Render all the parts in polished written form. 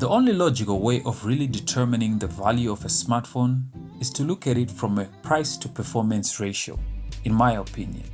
The only logical way of really determining the value of a smartphone is to look at it from a price to performance ratio, in my opinion.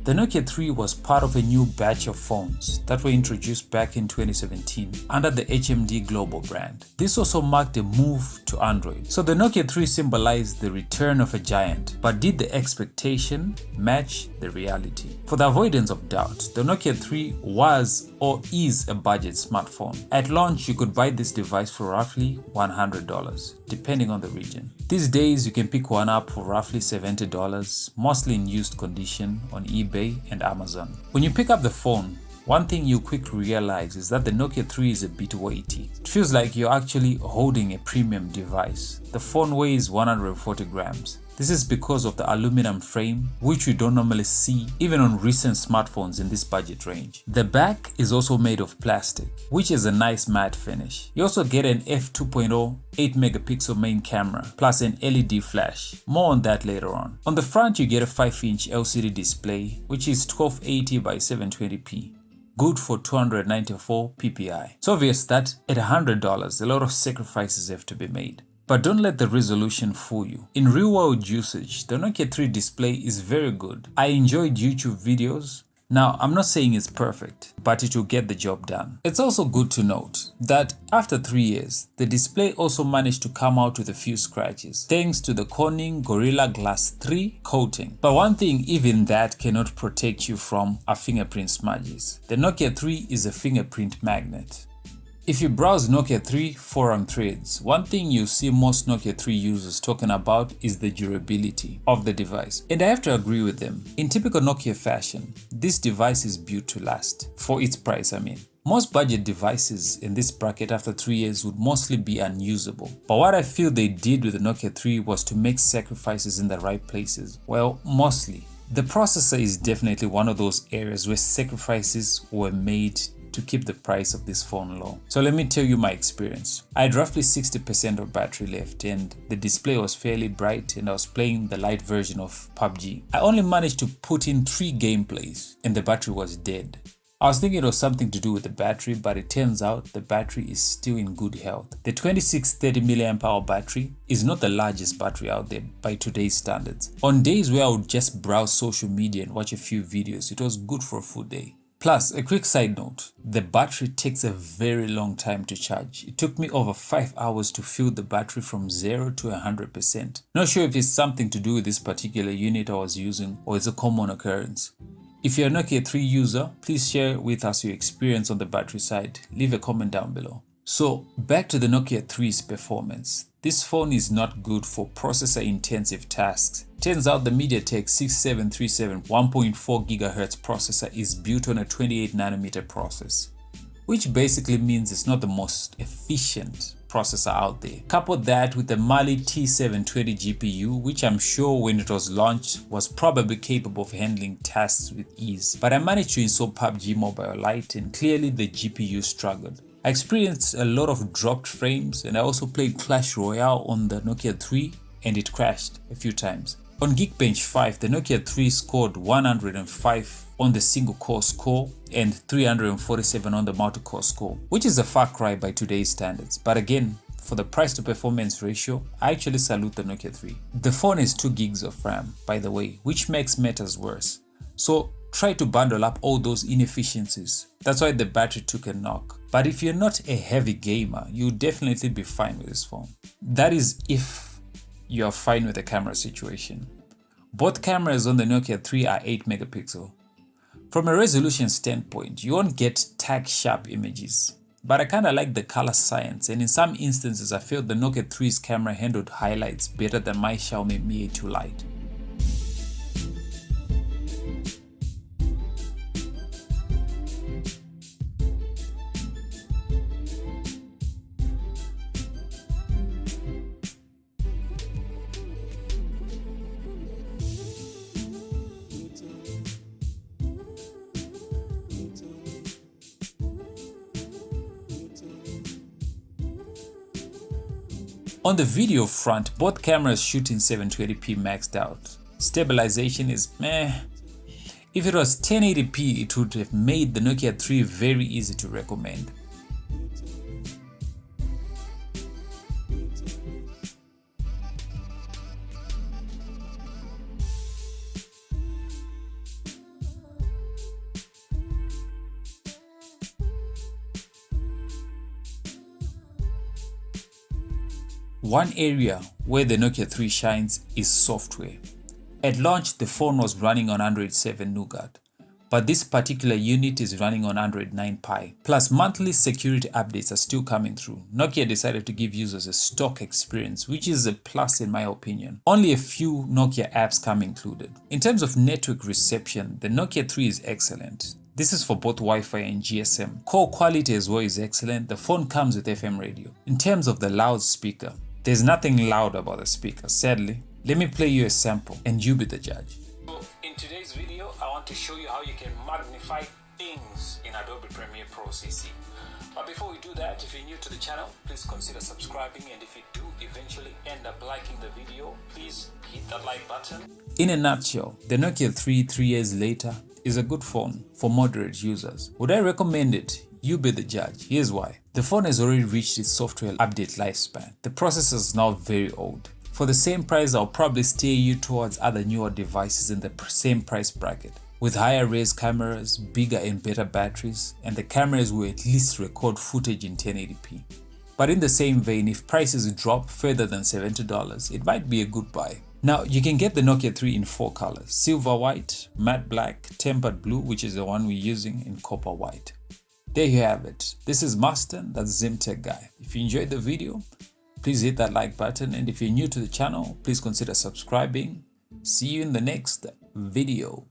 The Nokia 3 was part of a new batch of phones that were introduced back in 2017 under the HMD Global brand. This also marked a move to Android. So the Nokia 3 symbolized the return of a giant, but did the expectation match the reality? For the avoidance of doubt, the Nokia 3 was or is a budget smartphone. At launch, you could buy this device for roughly $100, depending on the region. These days, you can pick one up for roughly $70, mostly in used condition on eBay and Amazon. When you pick up the phone, one thing you quickly realize is that the Nokia 3 is a bit weighty. It feels like you're actually holding a premium device. The phone weighs 140 grams. This is because of the aluminum frame, which we don't normally see even on recent smartphones in this budget range. The back is also made of plastic, which is a nice matte finish. You also get an f2.0 8-megapixel main camera, plus an LED flash. More on that later on. On the front, you get a 5-inch LCD display, which is 1280 by 720p. Good for 294 ppi. It's obvious that at $100, a lot of sacrifices have to be made. But don't let the resolution fool you. In real-world usage, the Nokia 3 display is very good. I enjoyed YouTube videos. Now, I'm not saying it's perfect, but it will get the job done. It's also good to note that after 3 years, the display also managed to come out with a few scratches, thanks to the Corning Gorilla Glass 3 coating. But one thing, even that cannot protect you from are fingerprint smudges. The Nokia 3 is a fingerprint magnet. If you browse Nokia 3 forum threads, one thing you see most Nokia 3 users talking about is the durability of the device. And I have to agree with them. In typical Nokia fashion, this device is built to last. For its price, I mean. Most budget devices in this bracket after 3 years would mostly be unusable. But what I feel they did with the Nokia 3 was to make sacrifices in the right places. Well, mostly. The processor is definitely one of those areas where sacrifices were made to keep the price of this phone low. So let me tell you my experience. I had roughly 60% of battery left and the display was fairly bright and I was playing the light version of PUBG. I only managed to put in 3 gameplays and the battery was dead. I was thinking it was something to do with the battery, but it turns out the battery is still in good health. The 2630 mAh battery is not the largest battery out there by today's standards. On days where I would just browse social media and watch a few videos, it was good for a full day. Plus, a quick side note, the battery takes a very long time to charge. It took me over 5 hours to fill the battery from 0 to 100%. Not sure if it's something to do with this particular unit I was using or it's a common occurrence. If you're a Nokia 3 user, please share with us your experience on the battery side. Leave a comment down below. So, back to the Nokia 3's performance. This phone is not good for processor-intensive tasks. Turns out the MediaTek 6737 1.4 GHz processor is built on a 28nm process, which basically means it's not the most efficient processor out there. Couple that with the Mali T720 GPU, which I'm sure when it was launched was probably capable of handling tasks with ease. But I managed to install PUBG Mobile Lite and clearly the GPU struggled. I experienced a lot of dropped frames and I also played Clash Royale on the Nokia 3 and it crashed a few times. On Geekbench 5, the Nokia 3 scored 105 on the single core score and 347 on the multi-core score, which is a far cry by today's standards. But again, for the price to performance ratio, I actually salute the Nokia 3. The phone is 2 gigs of RAM, by the way, which makes matters worse. So try to bundle up all those inefficiencies. That's why the battery took a knock. But if you're not a heavy gamer, you'll definitely be fine with this phone. That is if you are fine with the camera situation. Both cameras on the Nokia 3 are 8 megapixel. From a resolution standpoint, you won't get tag sharp images. But I kinda like the color science, and in some instances I feel the Nokia 3's camera handled highlights better than my Xiaomi Mi A2 Lite. On the video front, both cameras shoot in 720p maxed out. Stabilization is meh. If it was 1080p, it would have made the Nokia 3 very easy to recommend. One area where the Nokia 3 shines is software. At launch, the phone was running on Android 7 Nougat, but this particular unit is running on Android 9 Pie. Plus, monthly security updates are still coming through. Nokia decided to give users a stock experience, which is a plus in my opinion. Only a few Nokia apps come included. In terms of network reception, the Nokia 3 is excellent. This is for both Wi-Fi and GSM. Call quality as well is excellent. The phone comes with FM radio. In terms of the loudspeaker, there's nothing loud about the speaker, sadly. Let me play you a sample and you be the judge. So in today's video, I want to show you how you can magnify things in Adobe Premiere Pro CC. But before we do that, if you're new to the channel, please consider subscribing, and if you do eventually end up liking the video, please hit that like button. In a nutshell, the Nokia 3 years later is a good phone for moderate users. Would I recommend it? You be the judge. Here's why. The phone has already reached its software update lifespan. The processor is now very old. For the same price, I'll probably steer you towards other newer devices in the same price bracket, with higher res cameras, bigger and better batteries, and the cameras will at least record footage in 1080p. But in the same vein, if prices drop further than $70, it might be a good buy. Now, you can get the Nokia 3 in 4 colors: silver white, matte black, tempered blue, which is the one we're using, and copper white. There you have it. This is Marston, that's ZimTech Guy. If you enjoyed the video, please hit that like button, and if you're new to the channel, please consider subscribing. See you in the next video.